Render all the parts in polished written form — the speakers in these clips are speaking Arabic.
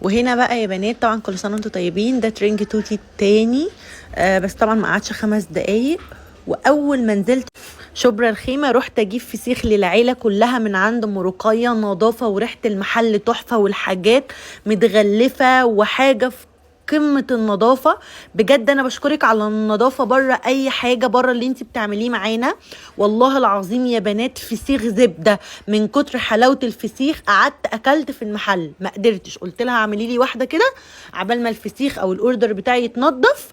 وهنا بقى يا بنات طبعا كل سنه وانتم طيبين، ده ترنج توتي التاني. بس طبعا ما قعدش 5 دقايق. واول ما نزلت شبرا الخيمه رحت اجيب فسيخ للعيله كلها من عند ام رقيه، نظافه وريحه المحل تحفه، والحاجات متغلفه وحاجه في قمة النظافة. بجد انا بشكرك على النظافة بره اي حاجة، بره اللي انت بتعمليه معانا. والله العظيم يا بنات فسيخ زبدة، من كتر حلاوة الفسيخ قعدت اكلت في المحل ما قدرتش، قلت لها اعملي لي واحدة كده عبال ما الفسيخ او الاوردر بتاعي يتنضف.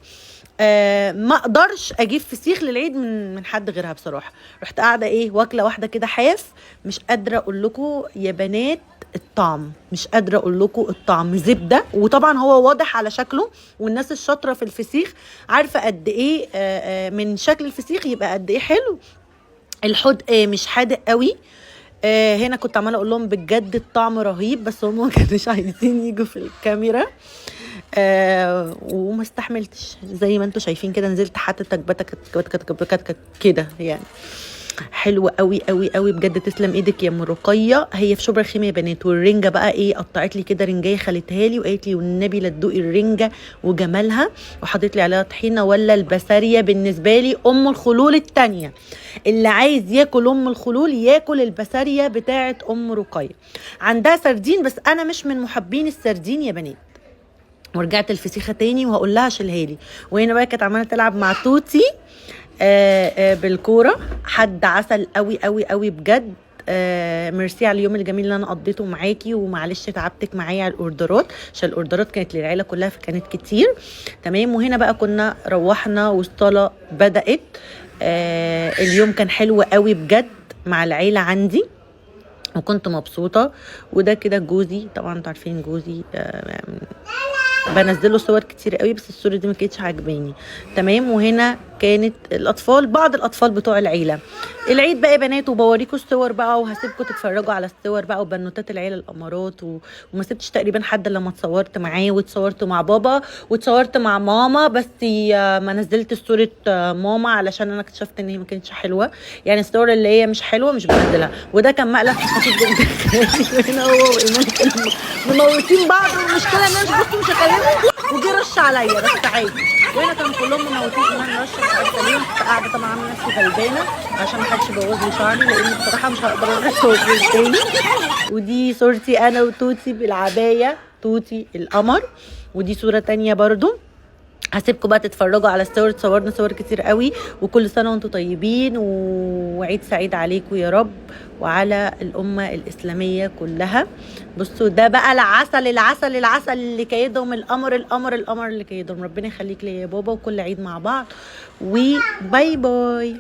ما اقدرش اجيب فسيخ للعيد من حد غيرها بصراحه. رحت قاعده واكله واحده كده حاف، مش قادره اقول لكم يا بنات الطعم، مش قادره اقول لكم الطعم زبده. وطبعا هو واضح على شكله، والناس الشاطره في الفسيخ عارفه قد ايه من شكل الفسيخ يبقى قد ايه حلو. الحدق مش حادق قوي. هنا كنت عماله اقول لهم بجد الطعم رهيب، بس هم ما كانوش عايزين يجوا في الكاميرا. وما استحملتش زي ما انتم شايفين كده، نزلت حتى تكبتك كده يعني. حلوه قوي قوي قوي بجد، تسلم ايدك يا ام رقيه. هي في شبرا الخيمه يا بنات، والرنجه بقى قطعت لي كده رنجايه خلتها لي وقالت لي والنبي لا تدوقي الرنجه وجمالها، وحطيت لي عليها طحينه ولا البساريه. بالنسبه لي ام الخلول الثانيه، اللي عايز ياكل ام الخلول ياكل البساريه بتاعه ام رقيه. عندها سردين بس انا مش من محبين السردين يا بنات. ورجعت الفسيخه تاني وهقول لها شيلها لي. وهنا بقى كانت عماله تلعب مع توتي بالكوره. حد عسل قوي قوي قوي بجد. ميرسي على اليوم الجميل اللي انا قضيته معاكي، ومعلش تعبتك معايا على الاوردرات عشان الاوردرات كانت للعيله كلها فكانت كتير. تمام. وهنا بقى كنا روحنا والصلاه بدات. اليوم كان حلو قوي بجد مع العيله عندي، وكنت مبسوطه. وده كده جوزي، طبعا انتوا عارفين جوزي بنزله صور كتير قوي، بس الصوره دي ما كانتش عاجباني. تمام. وهنا كانت الاطفال، بعض الاطفال بتوع العيله. العيد بقى يا بنات، وبوريكم الصور بقى، وهسيبكم تتفرجوا على الصور بقى وبنوتات العيله الامارات. وما سبتش تقريبا حد لما اتصورت معاه، واتصورت مع بابا، واتصورت مع ماما. بس ما نزلت صوره ماما علشان انا اكتشفت ان هي ما كانتش حلوه، يعني الصور اللي هي مش حلوه مش بنزلها. وده كان مقلب خفيف جدا. هنا هو وايمان كانوا مموتين بعض، والمشكله ان انا مش هكلمهم وجي رش عليا بس عادي. وهنا كانوا كلهم مموتين، ايمان رش مش عارفه ليه. كنت قاعده طبعا عامله نفسي غلبانه عشان ما حدش يبوظ لي شعري، لان بصراحه مش هقدر ارش تاني. ودي صورتي انا وتوتي بالعبايه، توتي القمر. ودي صوره تانية برضو. هسيبكم بقى تتفرجوا على الصور، تصورنا صور كتير قوي. وكل سنه وانتم طيبين، وعيد سعيد عليكم يا رب وعلى الامه الاسلاميه كلها. بصوا ده بقى العسل العسل العسل اللي كيدهم القمر القمر القمر اللي كيدهم. ربنا يخليك لي يا بابا، وكل عيد مع بعض، وباي باي.